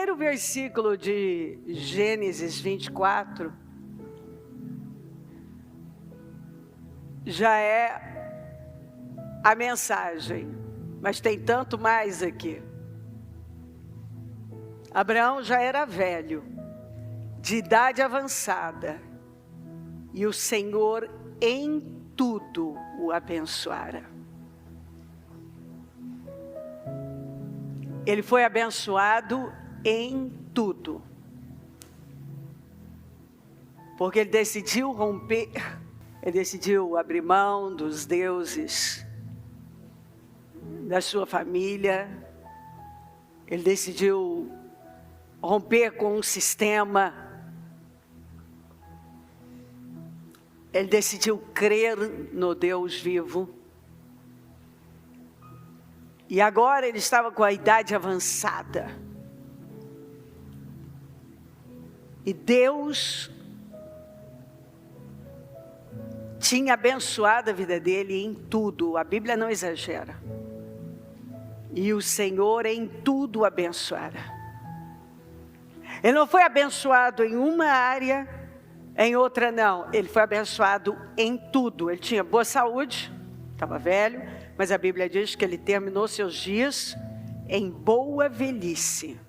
primeiro versículo de Gênesis 24 já é a mensagem, mas tem tanto mais aqui. Abraão já era velho, de idade avançada, e o Senhor em tudo o abençoara. Ele foi abençoado em tudo, porque ele decidiu romper, ele decidiu abrir mão dos deuses, da sua família, ele decidiu romper com um sistema, ele decidiu crer no Deus vivo. E agora ele estava com a idade avançada. E Deus tinha abençoado a vida dele em tudo. A Bíblia não exagera. E o Senhor em tudo o abençoara. Ele não foi abençoado em uma área, em outra não. Ele foi abençoado em tudo. Ele tinha boa saúde, estava velho, mas a Bíblia diz que ele terminou seus dias em boa velhice.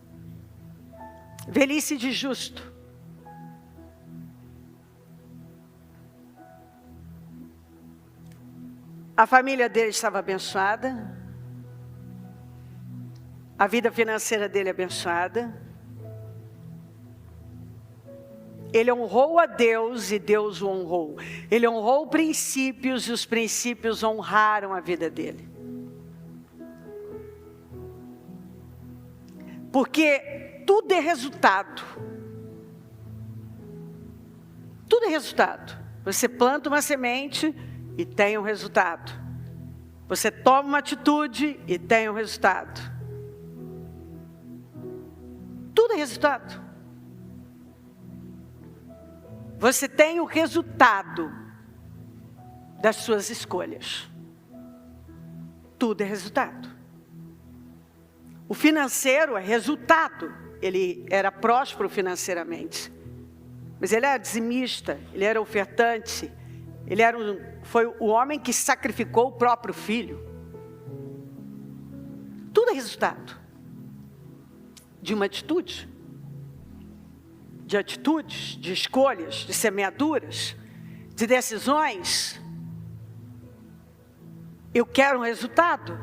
Velhice de justo. A família dele estava abençoada. A vida financeira dele abençoada. Ele honrou a Deus e Deus o honrou. Ele honrou princípios e os princípios honraram a vida dele. Porque tudo é resultado. Tudo é resultado. Você planta uma semente e tem um resultado. Você toma uma atitude e tem um resultado. Tudo é resultado. Você tem o resultado das suas escolhas. Tudo é resultado. O financeiro é resultado. Ele era próspero financeiramente. Mas ele era dizimista, ele era ofertante. Ele foi o homem que sacrificou o próprio filho. Tudo é resultado de uma atitude. De atitudes, de escolhas, de semeaduras, de decisões. Eu quero um resultado.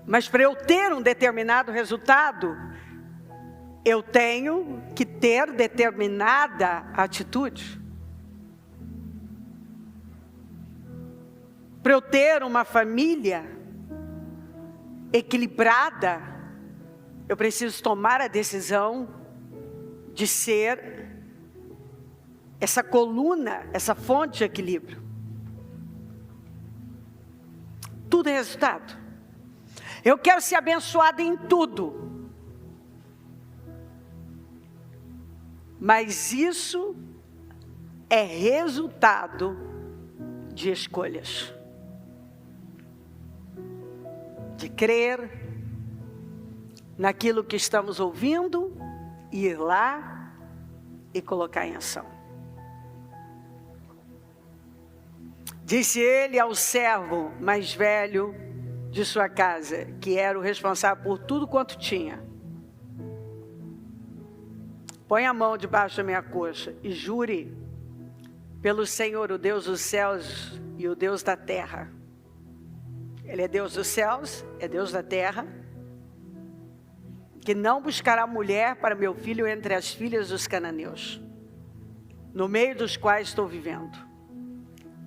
Mas para eu ter um determinado resultado, eu tenho que ter determinada atitude. Para eu ter uma família equilibrada, eu preciso tomar a decisão de ser essa coluna, essa fonte de equilíbrio. Tudo é resultado. Eu quero ser abençoada em tudo. Mas isso é resultado de escolhas. De crer naquilo que estamos ouvindo, ir lá e colocar em ação. Disse ele ao servo mais velho de sua casa, que era o responsável por tudo quanto tinha: põe a mão debaixo da minha coxa e jure pelo Senhor, o Deus dos céus e o Deus da terra. Ele é Deus dos céus, é Deus da terra, que não buscará mulher para meu filho entre as filhas dos cananeus, no meio dos quais estou vivendo.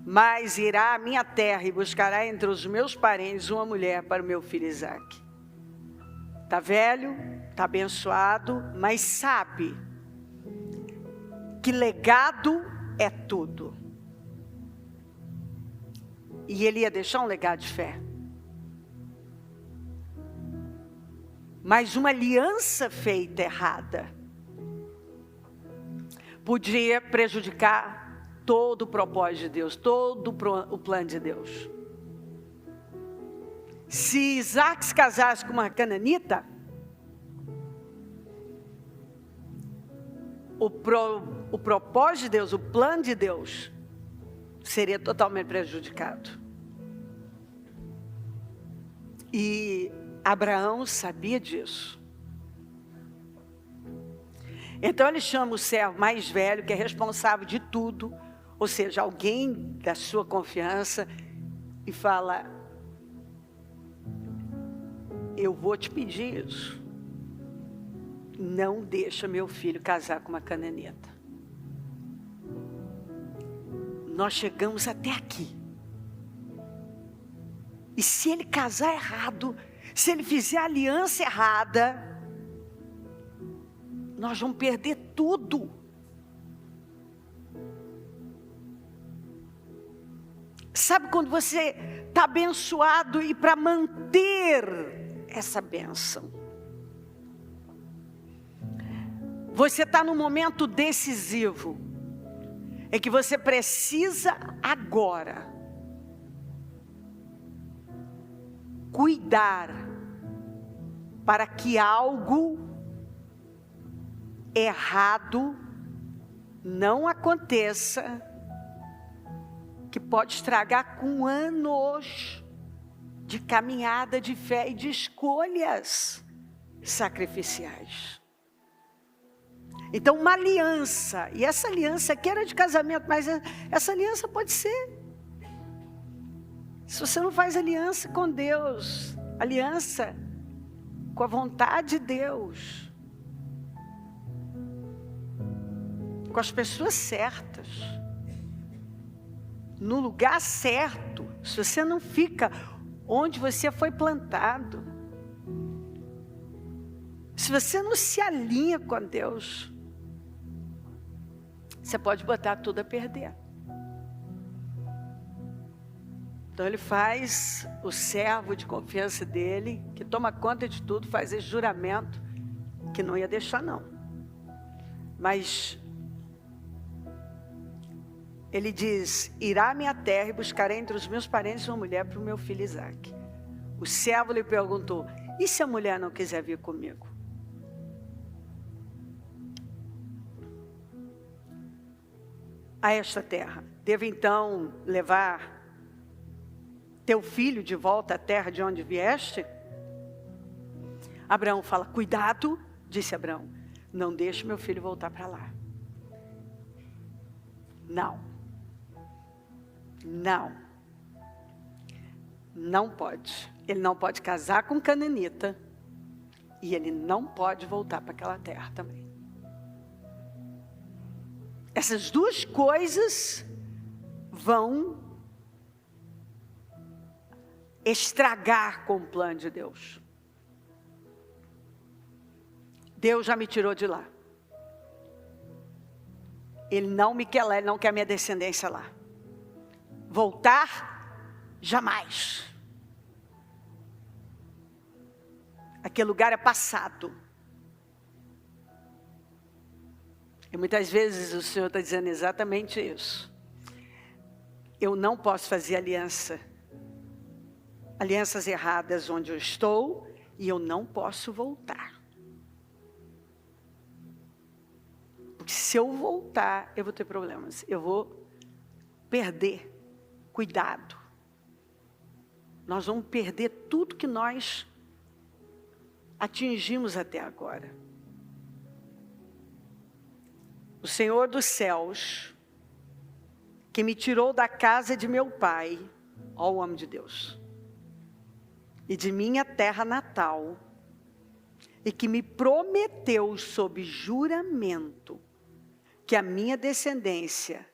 Mas irá à minha terra e buscará entre os meus parentes uma mulher para o meu filho Isaque. Está velho, está abençoado, mas sabe que legado é tudo. E ele ia deixar um legado de fé. Mas uma aliança feita errada podia prejudicar todo o propósito de Deus, todo o plano de Deus. Se Isaac se casasse com uma cananita, o propósito de Deus, o plano de Deus, seria totalmente prejudicado. E Abraão sabia disso. Então ele chama o servo mais velho, que é responsável de tudo, ou seja, alguém da sua confiança, e fala: eu vou te pedir isso. Não deixa meu filho casar com uma cananita. Nós chegamos até aqui. E se ele casar errado, se ele fizer a aliança errada, nós vamos perder tudo. Sabe quando você está abençoado e para manter essa bênção, você está num momento decisivo, é que você precisa agora cuidar para que algo errado não aconteça, que pode estragar com anos de caminhada de fé e de escolhas sacrificiais. Então uma aliança, e essa aliança aqui era de casamento, mas essa aliança pode ser. Se você não faz aliança com Deus, aliança com a vontade de Deus, com as pessoas certas, no lugar certo, se você não fica onde você foi plantado, se você não se alinha com Deus, você pode botar tudo a perder. Então ele faz o servo de confiança dele, que toma conta de tudo, faz esse juramento, que não ia deixar não. Mas ele diz: irá à minha terra e buscarei entre os meus parentes uma mulher para o meu filho Isaac. O servo lhe perguntou: e se a mulher não quiser vir comigo? A esta terra, devo então levar teu filho de volta à terra de onde vieste? Abraão fala: cuidado, disse Abraão, não deixe meu filho voltar para lá. Não pode. Ele não pode casar com cananita, e ele não pode voltar para aquela terra também. Essas duas coisas vão estragar com o plano de Deus. Deus já me tirou de lá. Ele não me quer lá, ele não quer minha descendência lá. Voltar, jamais. Aquele lugar é passado. E muitas vezes o Senhor está dizendo exatamente isso. Eu não posso fazer alianças erradas onde eu estou, e eu não posso voltar. Porque se eu voltar, eu vou ter problemas. Eu vou perder. Cuidado. Nós vamos perder tudo que nós atingimos até agora. O Senhor dos céus, que me tirou da casa de meu pai, ó o homem de Deus, e de minha terra natal, e que me prometeu sob juramento que a minha descendência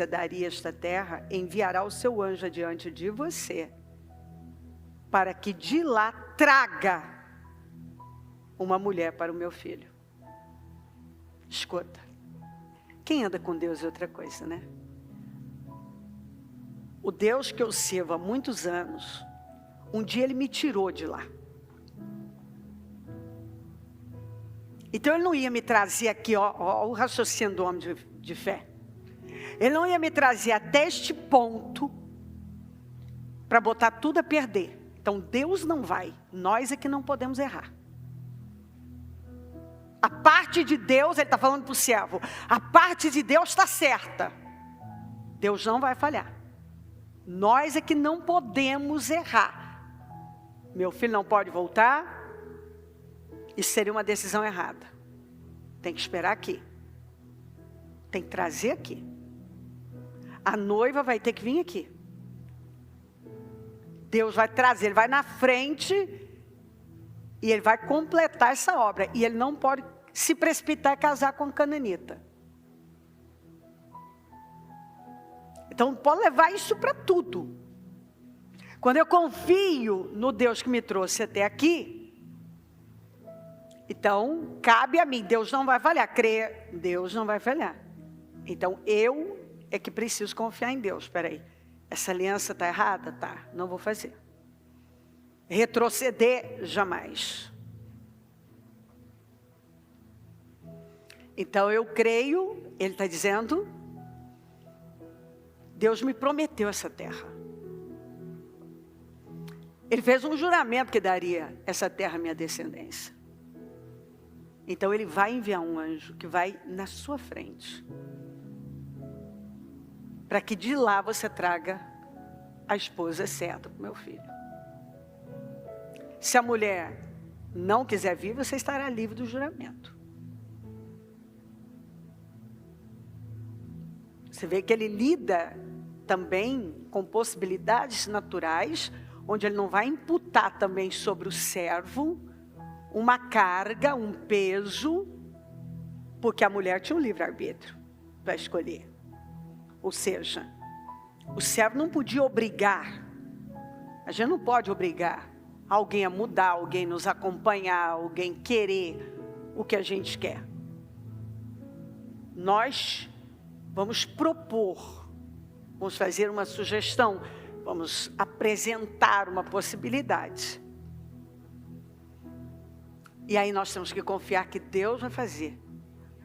daria esta terra, enviará o seu anjo adiante de você, para que de lá traga uma mulher para o meu filho. Escuta, quem anda com Deus é outra coisa, né? O Deus que eu sirvo há muitos anos, um dia ele me tirou de lá. Então ele não ia me trazer aqui, ó o raciocínio do homem de fé. Ele não ia me trazer até este ponto para botar tudo a perder. Então Deus não vai, nós é que não podemos errar. A parte de Deus, ele está falando para o servo, a parte de Deus está certa. Deus não vai falhar. Nós é que não podemos errar. Meu filho não pode voltar, isso seria uma decisão errada. Tem que esperar aqui. Tem que trazer aqui. A noiva vai ter que vir aqui. Deus vai trazer, ele vai na frente e ele vai completar essa obra. E ele não pode se precipitar e casar com a cananita. Então pode levar isso para tudo. Quando eu confio no Deus que me trouxe até aqui, então cabe a mim, Deus não vai falhar. Crer, Deus não vai falhar. Então eu é que preciso confiar em Deus. Espera aí. Essa aliança está errada? Tá, não vou fazer. Retroceder, jamais. Então eu creio, ele está dizendo, Deus me prometeu essa terra. Ele fez um juramento que daria essa terra à minha descendência. Então ele vai enviar um anjo que vai na sua frente. Para que de lá você traga a esposa certa para o meu filho. Se a mulher não quiser vir, você estará livre do juramento. Você vê que ele lida também com possibilidades naturais, onde ele não vai imputar também sobre o servo uma carga, um peso, porque a mulher tinha um livre-arbítrio para escolher. Ou seja, o servo não podia obrigar. A gente não pode obrigar alguém a mudar, alguém nos acompanhar, alguém querer o que a gente quer. Nós vamos propor, vamos fazer uma sugestão, vamos apresentar uma possibilidade. E aí nós temos que confiar que Deus vai fazer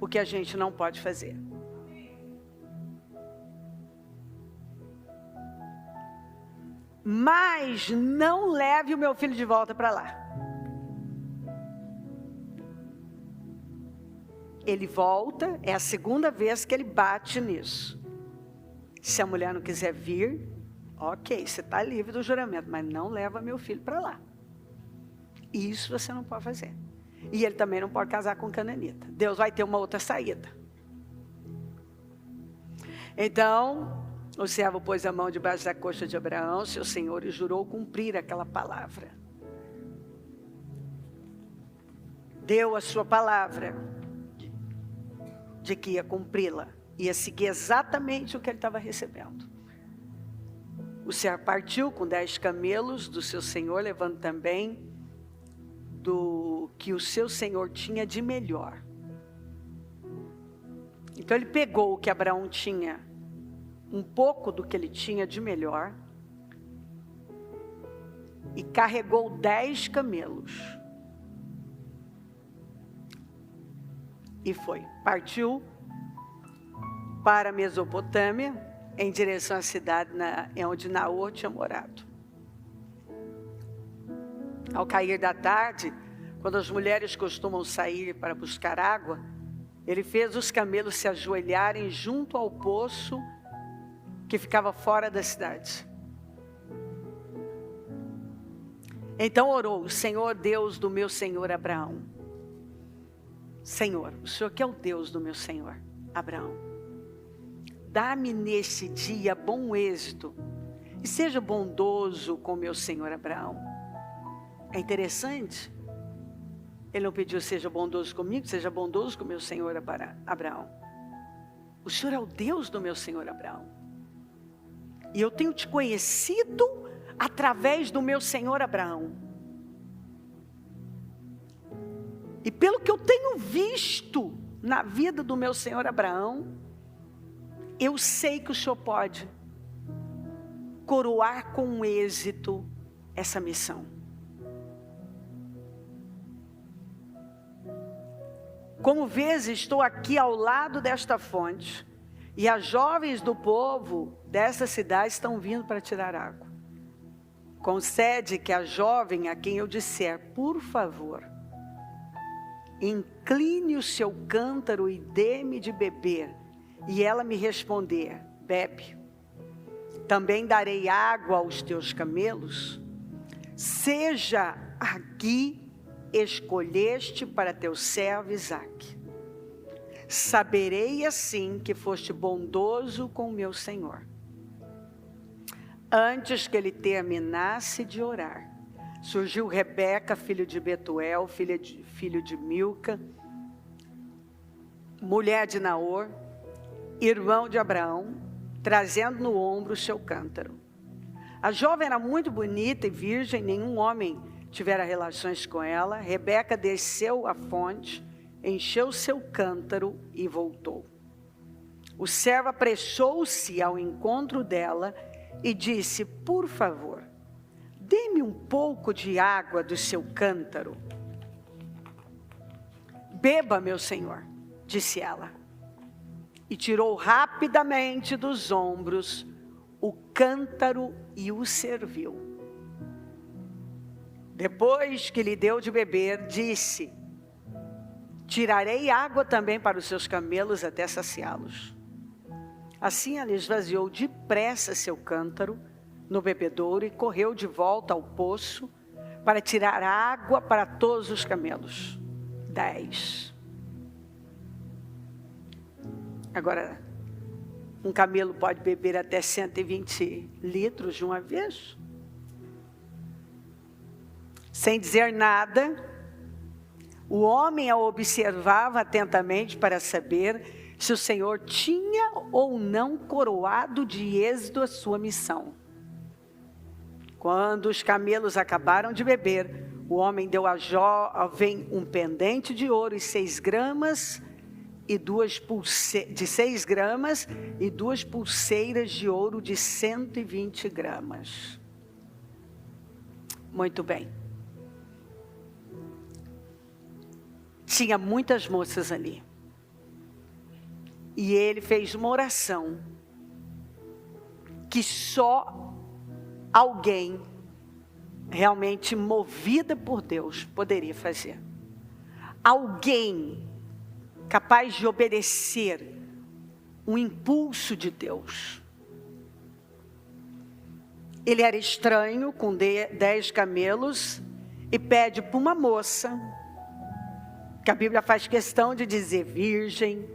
o que a gente não pode fazer. Mas não leve o meu filho de volta para lá. Ele volta, é a segunda vez que ele bate nisso. Se a mulher não quiser vir, ok, você está livre do juramento, mas não leva meu filho para lá. Isso você não pode fazer. E ele também não pode casar com cananita. Deus vai ter uma outra saída. Então, o servo pôs a mão debaixo da coxa de Abraão, seu senhor, e jurou cumprir aquela palavra. Deu a sua palavra de que ia cumpri-la. Ia seguir exatamente o que ele estava recebendo. O servo partiu com 10 camelos do seu senhor, levando também do que o seu senhor tinha de melhor. Então ele pegou o que Abraão tinha, um pouco do que ele tinha de melhor, e carregou 10 camelos. E foi, partiu para a Mesopotâmia, em direção à cidade onde Naor tinha morado. Ao cair da tarde, quando as mulheres costumam sair para buscar água, ele fez os camelos se ajoelharem junto ao poço que ficava fora da cidade. Então orou: Senhor Deus do meu senhor Abraão. Senhor, o Senhor que é o Deus do meu senhor Abraão, dá-me nesse dia bom êxito e seja bondoso com meu senhor Abraão. É interessante, ele não pediu seja bondoso comigo, seja bondoso com meu senhor Abraão. O Senhor é o Deus do meu senhor Abraão. E eu tenho te conhecido através do meu senhor Abraão. E pelo que eu tenho visto na vida do meu senhor Abraão, eu sei que o Senhor pode coroar com êxito essa missão. Como vês, estou aqui ao lado desta fonte, e as jovens do povo dessa cidade estão vindo para tirar água. concede que a jovem a quem eu disser, por favor, incline o seu cântaro e dê-me de beber, e ela me responder, bebe. Também darei água aos teus camelos. Seja aqui escolheste para teu servo Isaque. Saberei assim que foste bondoso com o meu senhor. Antes que ele terminasse de orar, surgiu Rebeca, filho de Betuel, filho de Milca, mulher de Naor, irmão de Abraão, trazendo no ombro o seu cântaro. A jovem era muito bonita e virgem, nenhum homem tivera relações com ela. Rebeca desceu à fonte, encheu seu cântaro e voltou. O servo apressou-se ao encontro dela e disse, por favor, dê-me um pouco de água do seu cântaro. Beba, meu senhor, disse ela. E tirou rapidamente dos ombros o cântaro e o serviu. Depois que lhe deu de beber, disse, tirarei água também para os seus camelos até saciá-los. Assim ela esvaziou depressa seu cântaro no bebedouro e correu de volta ao poço para tirar água para todos os camelos. 10. Agora, um camelo pode beber até 120 litros de uma vez? Sem dizer nada, o homem a observava atentamente para saber se o Senhor tinha ou não coroado de êxito a sua missão. Quando os camelos acabaram de beber, o homem deu à jovem um pendente de ouro e 6 gramas de 6 gramas e 2 pulseiras de ouro de 120 gramas. Muito bem. Tinha muitas moças ali. E ele fez uma oração que só alguém realmente movida por Deus poderia fazer. Alguém capaz de obedecer um impulso de Deus. Ele era estranho, com 10 camelos, e pede para uma moça, que a Bíblia faz questão de dizer virgem,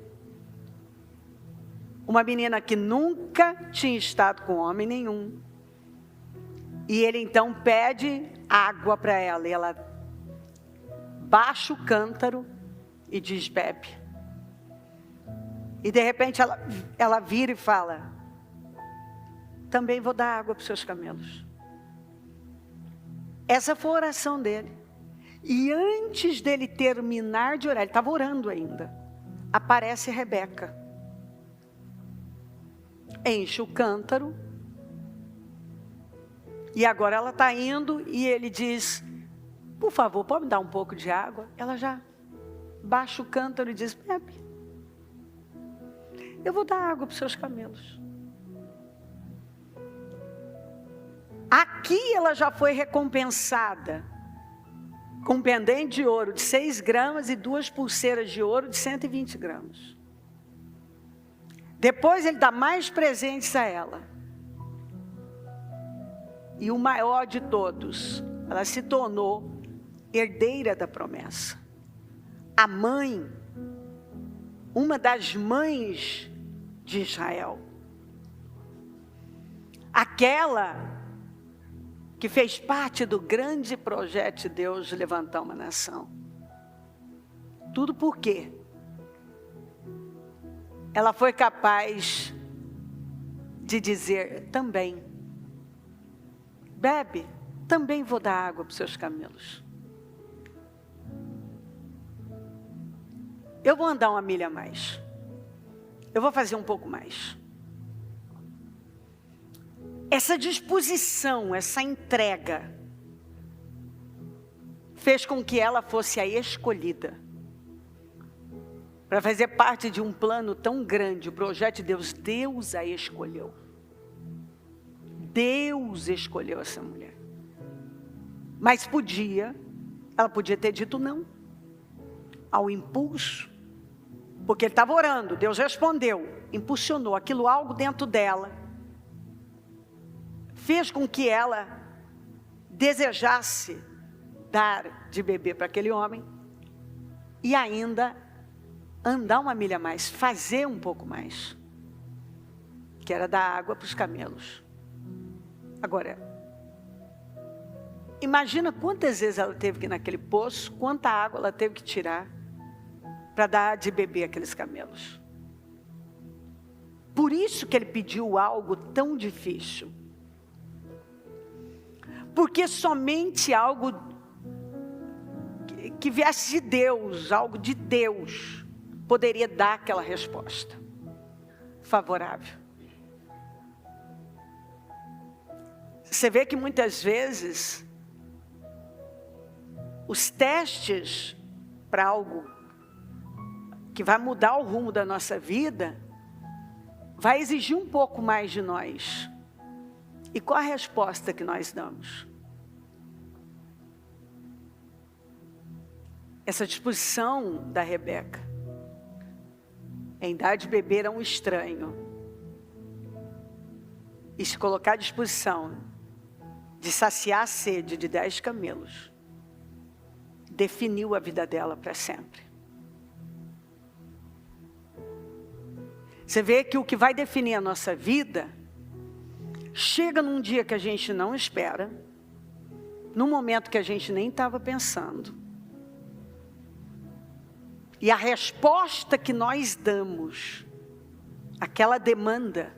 uma menina que nunca tinha estado com homem nenhum, e ele então pede água para ela, e ela baixa o cântaro e diz, bebe. E de repente ela vira e fala, também vou dar água para os seus camelos. Essa foi a oração dele. E antes dele terminar de orar, ele estava orando ainda, aparece Rebeca. Enche o cântaro. E agora ela está indo e ele diz, por favor, pode me dar um pouco de água? Ela já baixa o cântaro e diz, bebe. Eu vou dar água para os seus camelos. Aqui ela já foi recompensada com um pendente de ouro de 6 gramas e 2 pulseiras de ouro de 120 gramas. Depois ele dá mais presentes a ela. E o maior de todos, ela se tornou herdeira da promessa. A mãe, uma das mães de Israel. Aquela que fez parte do grande projeto de Deus de levantar uma nação. Tudo por quê? Ela foi capaz de dizer também, bebe, também vou dar água para os seus camelos. Eu vou andar 1 milha a mais. Eu vou fazer um pouco mais. Essa disposição, essa entrega, fez com que ela fosse a escolhida para fazer parte de um plano tão grande, o projeto de Deus. Deus a escolheu. Deus escolheu essa mulher. Mas ela podia ter dito não ao impulso, porque ele estava orando, Deus respondeu, impulsionou aquilo, algo dentro dela, fez com que ela desejasse dar de beber para aquele homem, e ainda andar uma milha a mais, fazer um pouco mais, que era dar água para os camelos. Agora, imagina quantas vezes ela teve que ir naquele poço, quanta água ela teve que tirar para dar de beber aqueles camelos. Por isso que ele pediu algo tão difícil. Porque somente algo que viesse de Deus, algo de Deus, poderia dar aquela resposta favorável. Você vê que muitas vezes os testes para algo que vai mudar o rumo da nossa vida, vai exigir um pouco mais de nós. E qual a resposta que nós damos? Essa disposição da Rebeca em dar de beber a um estranho e se colocar à disposição de saciar a sede de 10 camelos, definiu a vida dela para sempre. Você vê que o que vai definir a nossa vida chega num dia que a gente não espera, num momento que a gente nem estava pensando. E a resposta que nós damos àquela demanda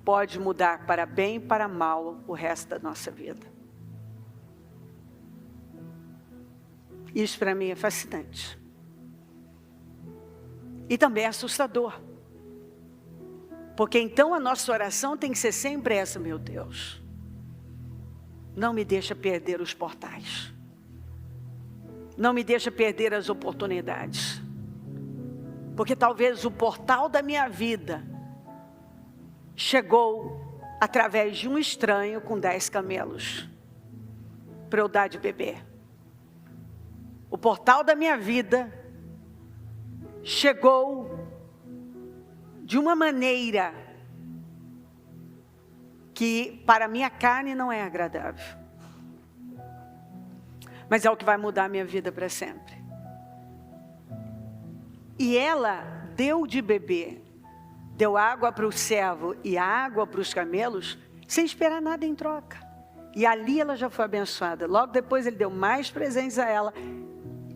pode mudar para bem e para mal o resto da nossa vida. Isso para mim é fascinante. E também é assustador. Porque então a nossa oração tem que ser sempre essa: meu Deus, não me deixa perder os portais. Não me deixa perder as oportunidades. Porque talvez o portal da minha vida chegou através de um estranho com 10 camelos para eu dar de beber. O portal da minha vida chegou de uma maneira que para a minha carne não é agradável. Mas é o que vai mudar a minha vida para sempre. E ela deu de beber, deu água para o servo e água para os camelos, sem esperar nada em troca. E ali ela já foi abençoada. Logo depois ele deu mais presentes a ela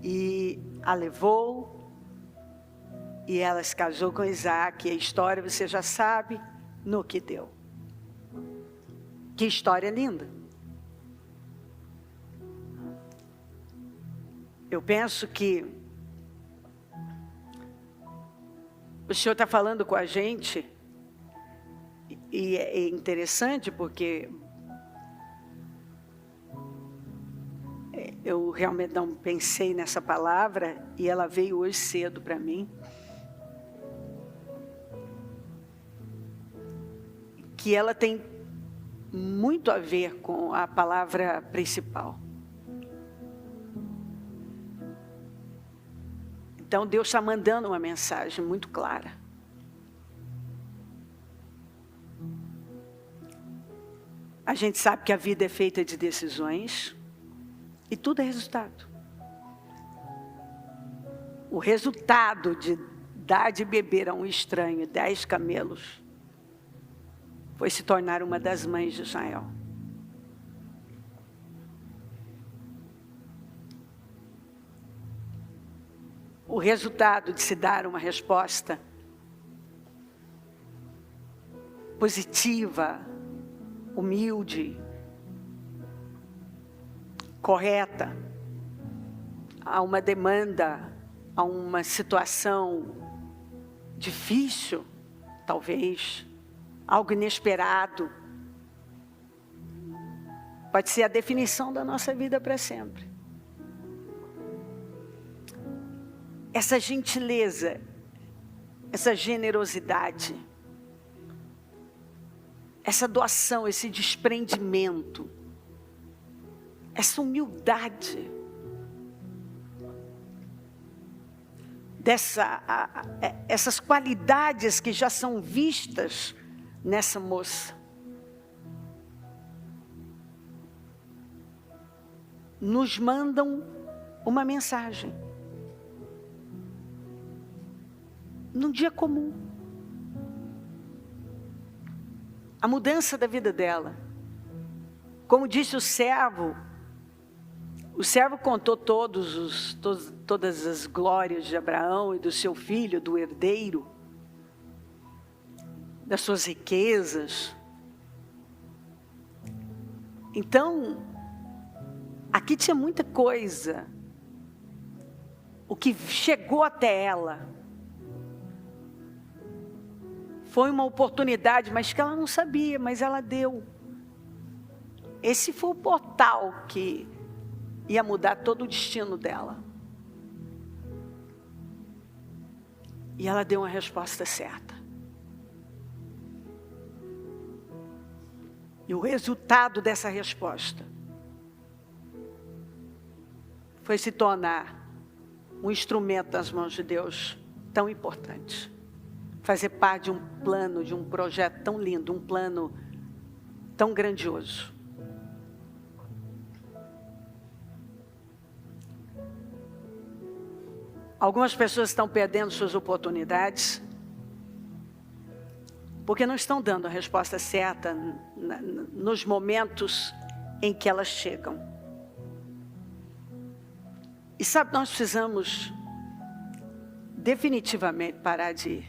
e a levou. E ela se casou com Isaac. E a história você já sabe no que deu. Que história linda. Eu penso que o Senhor está falando com a gente, e é interessante porque eu realmente não pensei nessa palavra e ela veio hoje cedo para mim. Que ela tem muito a ver com a palavra principal. Então Deus está mandando uma mensagem muito clara. A gente sabe que a vida é feita de decisões e tudo é resultado. O resultado de dar de beber a um estranho 10 camelos foi se tornar uma das mães de Israel. O resultado de se dar uma resposta positiva, humilde, correta, a uma demanda, a uma situação difícil, talvez, algo inesperado, pode ser a definição da nossa vida para sempre. Essa gentileza, essa generosidade, essa doação, esse desprendimento, essa humildade, essas qualidades que já são vistas nessa moça, nos mandam uma mensagem. Num dia comum. A mudança da vida dela. Como disse o servo contou todas as glórias de Abraão e do seu filho, do herdeiro, das suas riquezas. Então, aqui tinha muita coisa. O que chegou até ela foi uma oportunidade, mas que ela não sabia, mas ela deu. Esse foi o portal que ia mudar todo o destino dela. E ela deu uma resposta certa. E o resultado dessa resposta foi se tornar um instrumento nas mãos de Deus tão importante. Fazer parte de um plano, de um projeto tão lindo, um plano tão grandioso. Algumas pessoas estão perdendo suas oportunidades porque não estão dando a resposta certa nos momentos em que elas chegam. E sabe, nós precisamos definitivamente parar de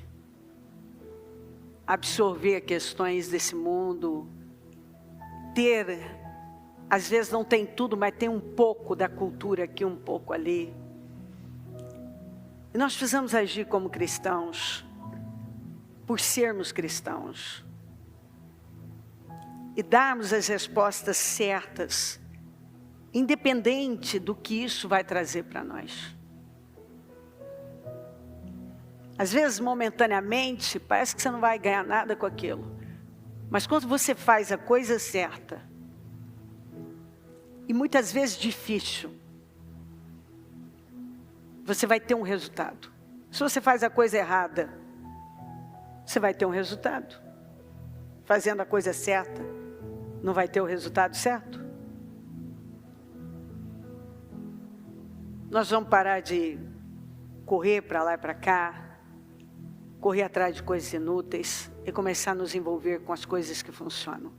absorver questões desse mundo, às vezes não tem tudo, mas tem um pouco da cultura aqui, um pouco ali. E nós precisamos agir como cristãos, por sermos cristãos, e darmos as respostas certas, independente do que isso vai trazer para nós. Às vezes, momentaneamente, parece que você não vai ganhar nada com aquilo. Mas quando você faz a coisa certa, e muitas vezes difícil, você vai ter um resultado. Se você faz a coisa errada, você vai ter um resultado. Fazendo a coisa certa, não vai ter o resultado certo? Nós vamos parar de correr para lá e para cá, correr atrás de coisas inúteis e começar a nos envolver com as coisas que funcionam.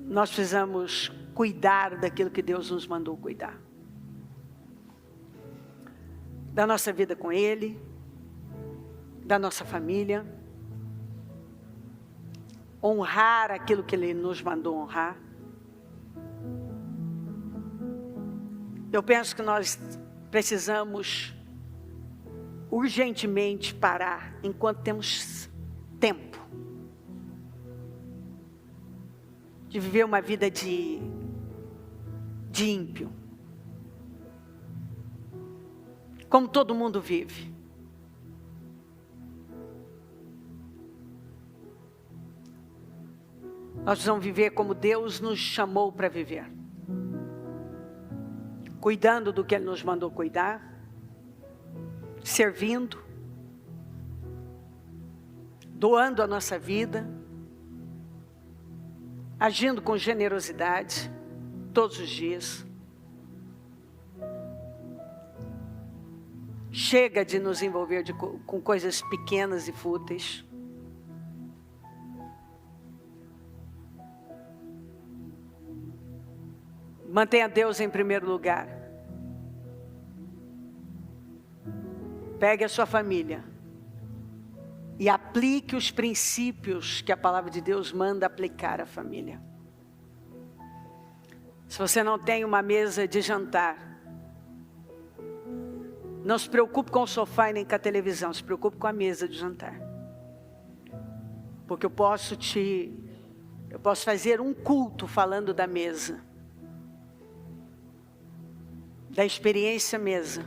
Nós precisamos cuidar daquilo que Deus nos mandou cuidar. Da nossa vida com Ele, da nossa família, honrar aquilo que Ele nos mandou honrar. Eu penso que nós precisamos urgentemente parar enquanto temos tempo de viver uma vida de ímpio, como todo mundo vive. Nós precisamos viver como Deus nos chamou para viver. Cuidando do que Ele nos mandou cuidar. Servindo. Doando a nossa vida. Agindo com generosidade. Todos os dias. Chega de nos envolver com coisas pequenas e fúteis. Mantenha Deus em primeiro lugar. Pegue a sua família e aplique os princípios que a palavra de Deus manda aplicar à família. Se você não tem uma mesa de jantar, não se preocupe com o sofá e nem com a televisão, se preocupe com a mesa de jantar. Porque eu posso fazer um culto falando da mesa. Da experiência mesa.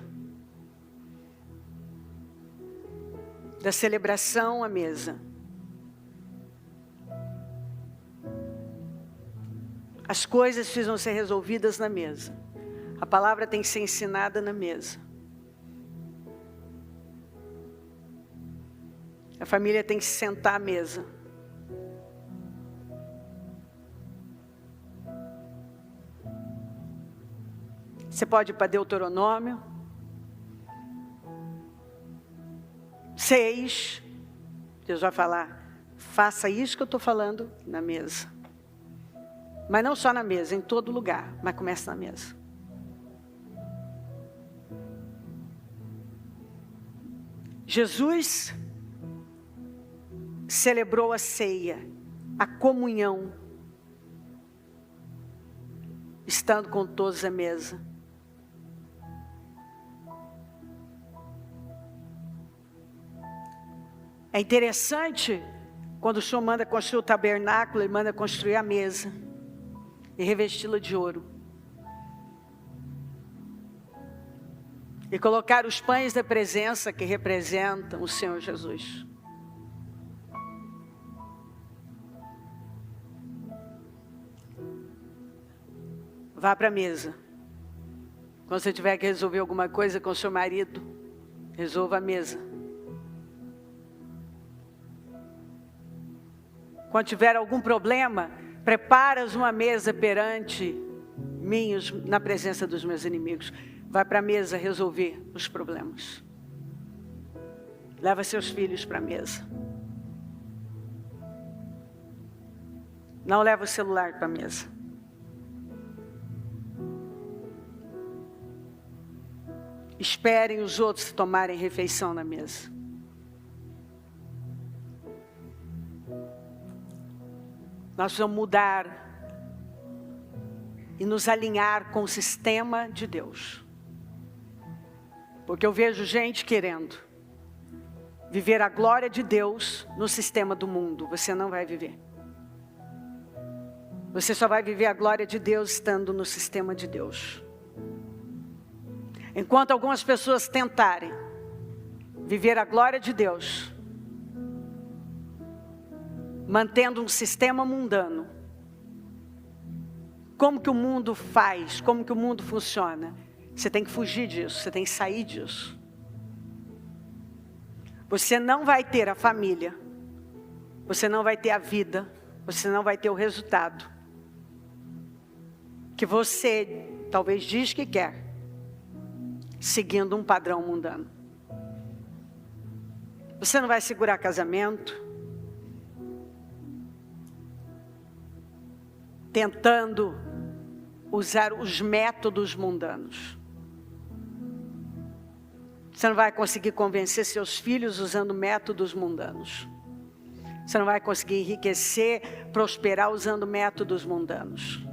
da celebração à mesa. As coisas precisam ser resolvidas na mesa. A palavra tem que ser ensinada na mesa. A família tem que se sentar à mesa. Você pode ir para Deuteronômio 6. Deus vai falar, faça isso que eu estou falando na mesa. Mas não só na mesa, em todo lugar. Mas comece na mesa. Jesus celebrou a ceia, a comunhão, estando com todos à mesa. É interessante quando o Senhor manda construir o tabernáculo, Ele manda construir a mesa e revesti-la de ouro. E colocar os pães da presença que representam o Senhor Jesus. Vá para a mesa. Quando você tiver que resolver alguma coisa com o seu marido, resolva a mesa. Quando tiver algum problema, preparas uma mesa perante mim, na presença dos meus inimigos. Vai para a mesa resolver os problemas. Leva seus filhos para a mesa. Não leva o celular para a mesa. Esperem os outros tomarem refeição na mesa. Nós precisamos mudar e nos alinhar com o sistema de Deus. Porque eu vejo gente querendo viver a glória de Deus no sistema do mundo. Você não vai viver. Você só vai viver a glória de Deus estando no sistema de Deus. Enquanto algumas pessoas tentarem viver a glória de Deus, mantendo um sistema mundano, como que o mundo faz, como que o mundo funciona? Você tem que fugir disso, você tem que sair disso. Você não vai ter a família, você não vai ter a vida, você não vai ter o resultado que você talvez diz que quer, seguindo um padrão mundano. Você não vai segurar casamento, tentando usar os métodos mundanos. Você não vai conseguir convencer seus filhos usando métodos mundanos. Você não vai conseguir enriquecer, prosperar usando métodos mundanos.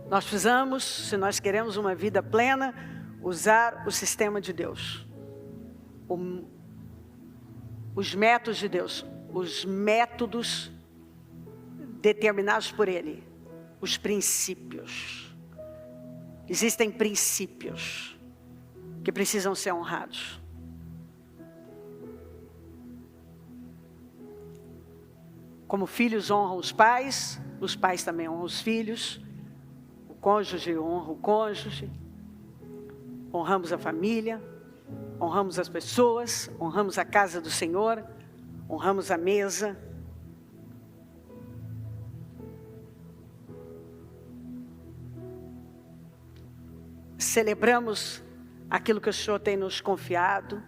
Nós precisamos, se nós queremos uma vida plena, usar o sistema de Deus. Os métodos de Deus, os métodos determinados por Ele, os princípios. Existem princípios que precisam ser honrados. Como filhos honram os pais também honram os filhos, o cônjuge honra o cônjuge, honramos a família, honramos as pessoas, honramos a casa do Senhor, honramos a mesa. Celebramos aquilo que o Senhor tem nos confiado.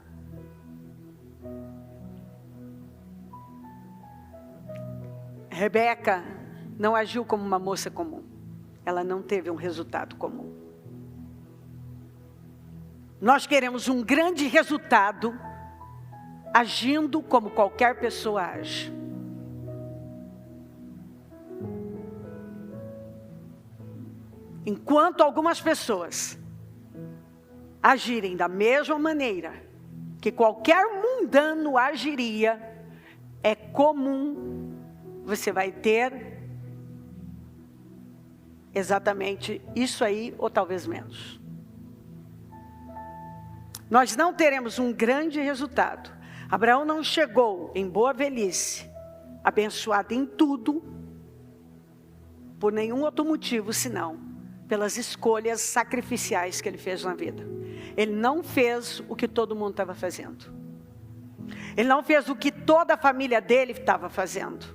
Rebeca não agiu como uma moça comum. Ela não teve um resultado comum. Nós queremos um grande resultado agindo como qualquer pessoa age. Enquanto algumas pessoas agirem da mesma maneira que qualquer mundano agiria, é comum você vai ter exatamente isso aí, ou talvez menos. nós não teremos um grande resultado. Abraão não chegou em boa velhice, abençoado em tudo, por nenhum outro motivo senão pelas escolhas sacrificiais que ele fez na vida. Ele não fez o que todo mundo estava fazendo. Ele não fez o que toda a família dele estava fazendo.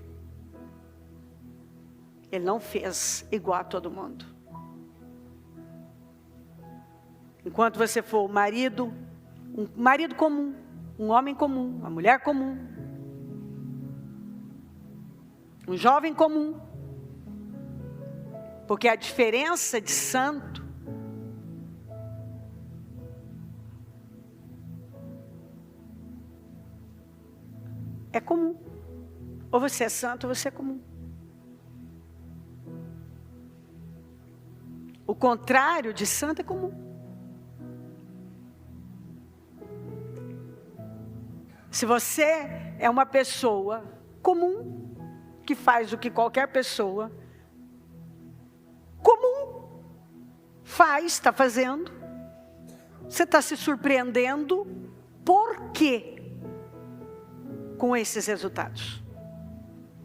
Ele não fez igual a todo mundo. Enquanto você for um marido comum, um homem comum, uma mulher comum, um jovem comum, porque a diferença de santo é comum. Ou você é santo ou você é comum. O contrário de santo é comum. Se você é uma pessoa comum, que faz o que qualquer pessoa comum faz, está fazendo, você está se surpreendendo, por quê? Com esses resultados.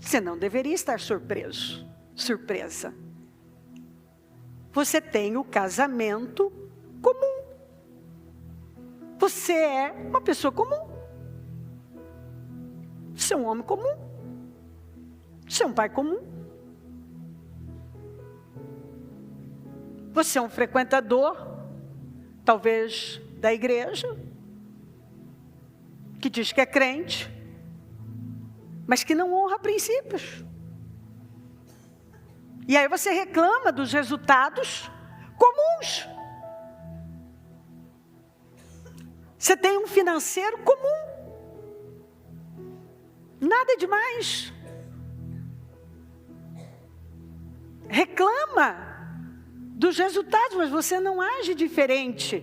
Você não deveria estar surpresa. Você tem o casamento comum. Você é uma pessoa comum. Você é um homem comum. Você é um pai comum. Você é um frequentador, talvez da igreja, que diz que é crente, mas que não honra princípios. E aí você reclama dos resultados comuns. Você tem um financeiro comum. Nada demais. Reclama dos resultados, mas você não age diferente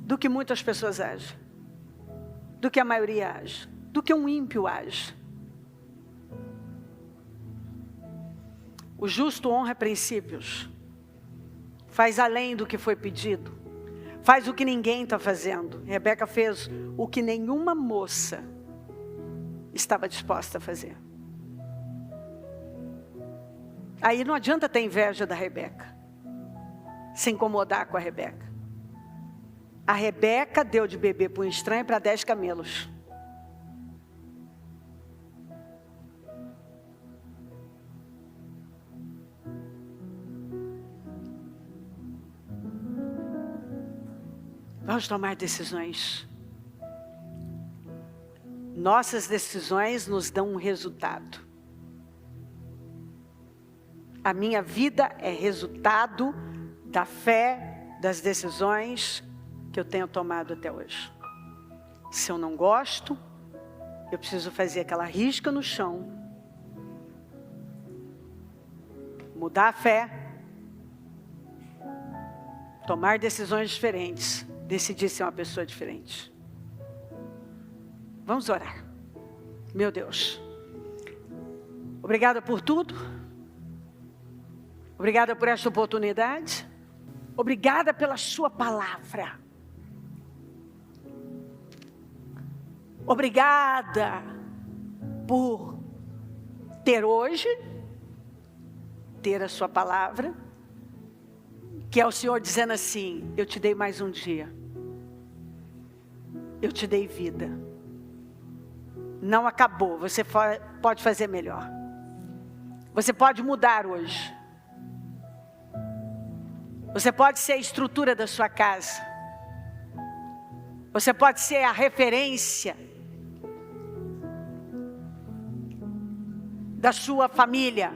do que muitas pessoas agem, do que a maioria age, do que um ímpio age. O justo honra princípios, faz além do que foi pedido, faz o que ninguém está fazendo. Rebeca fez o que nenhuma moça estava disposta a fazer. Aí não adianta ter inveja da Rebeca, se incomodar com a Rebeca. A Rebeca deu de beber para um estranho para 10 camelos. Vamos tomar decisões. Nossas decisões nos dão um resultado. A minha vida é resultado da fé, das decisões que eu tenho tomado até hoje. Se eu não gosto, eu preciso fazer aquela risca no chão, mudar a fé, tomar decisões diferentes, decidir ser uma pessoa diferente. Vamos orar. Meu Deus, obrigada por tudo. Obrigada por esta oportunidade. Obrigada pela sua palavra. Obrigada por ter hoje, ter a sua palavra, que é o Senhor dizendo assim: eu te dei mais um dia. Eu te dei vida. Não acabou, você pode fazer melhor. Você pode mudar hoje. Você pode ser a estrutura da sua casa. Você pode ser a referência da sua família,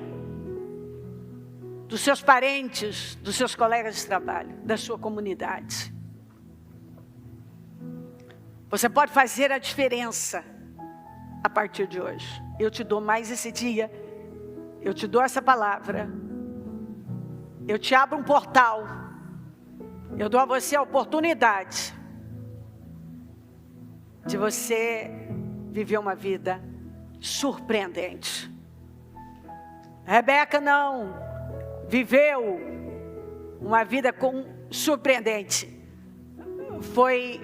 dos seus parentes, dos seus colegas de trabalho, da sua comunidade. Você pode fazer a diferença a partir de hoje. Eu te dou mais esse dia. Eu te dou essa palavra. Eu te abro um portal. Eu dou a você a oportunidade de você viver uma vida surpreendente. Rebeca não viveu uma vida surpreendente. foi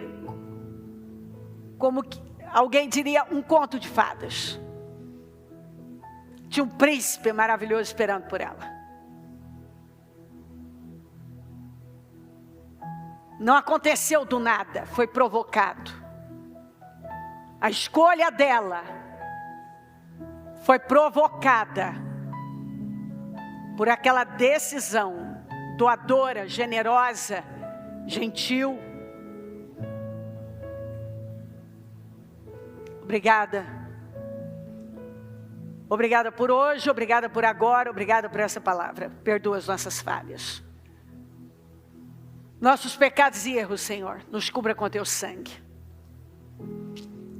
como que alguém diria um conto de fadas. Tinha um príncipe maravilhoso esperando por ela. Não aconteceu do nada, foi provocado. A escolha dela foi provocada por aquela decisão doadora, generosa, gentil. Obrigada. Obrigada por hoje, obrigada por agora, obrigada por essa palavra. Perdoa as nossas falhas. Nossos pecados e erros, Senhor, nos cubra com teu sangue.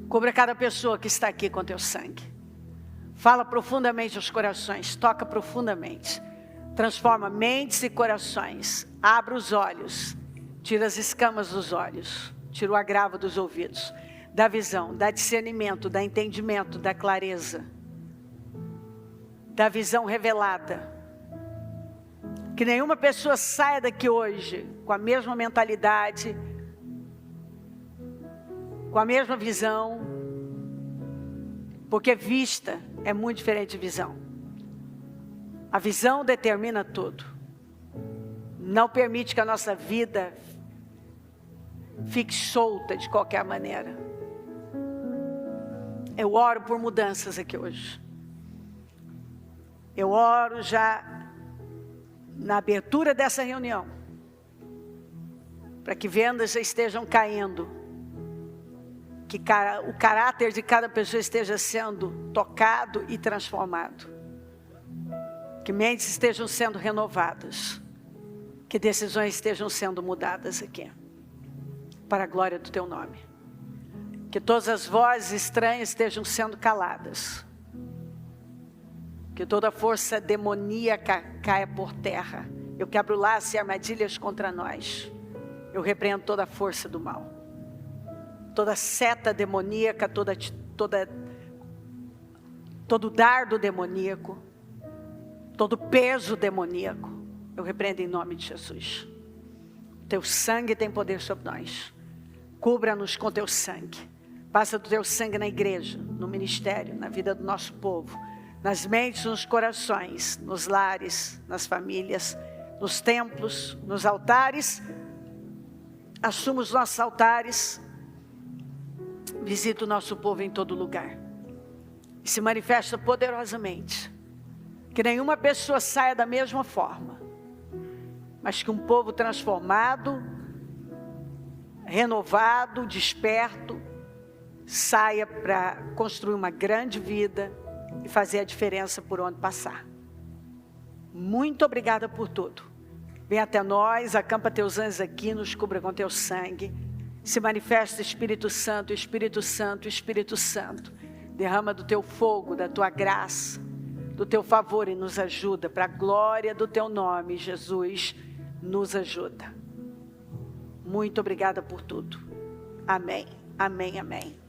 Cubra cada pessoa que está aqui com teu sangue. Fala profundamente aos corações, toca profundamente. Transforma mentes e corações. Abra os olhos, tira as escamas dos olhos, tira o agravo dos ouvidos. Dá visão, dá discernimento, dá entendimento, dá clareza. Dá visão revelada. Que nenhuma pessoa saia daqui hoje com a mesma mentalidade, com a mesma visão, porque vista é muito diferente de visão. A visão determina tudo. Não permite que a nossa vida fique solta de qualquer maneira. Eu oro por mudanças aqui hoje. Eu oro já na abertura dessa reunião, para que vendas já estejam caindo, que o caráter de cada pessoa esteja sendo tocado e transformado, que mentes estejam sendo renovadas, que decisões estejam sendo mudadas aqui, para a glória do teu nome, que todas as vozes estranhas estejam sendo caladas, que toda força demoníaca caia por terra. Eu quebro laços e armadilhas contra nós. Eu repreendo toda a força do mal. Toda seta demoníaca, todo dardo demoníaco, todo peso demoníaco. Eu repreendo em nome de Jesus. Teu sangue tem poder sobre nós. Cubra-nos com teu sangue. Passa do teu sangue na igreja, no ministério, na vida do nosso povo. Nas mentes, nos corações, nos lares, nas famílias, nos templos, nos altares. Assuma os nossos altares. Visita o nosso povo em todo lugar. E se manifesta poderosamente. Que nenhuma pessoa saia da mesma forma. Mas que um povo transformado, renovado, desperto, saia para construir uma grande vida e fazer a diferença por onde passar. Muito obrigada por tudo. Vem até nós, acampa teus anjos aqui, nos cubra com teu sangue. Se manifesta Espírito Santo, Espírito Santo, Espírito Santo. Derrama do teu fogo, da tua graça, do teu favor e nos ajuda. Para a glória do teu nome, Jesus, nos ajuda. Muito obrigada por tudo. Amém, amém, amém.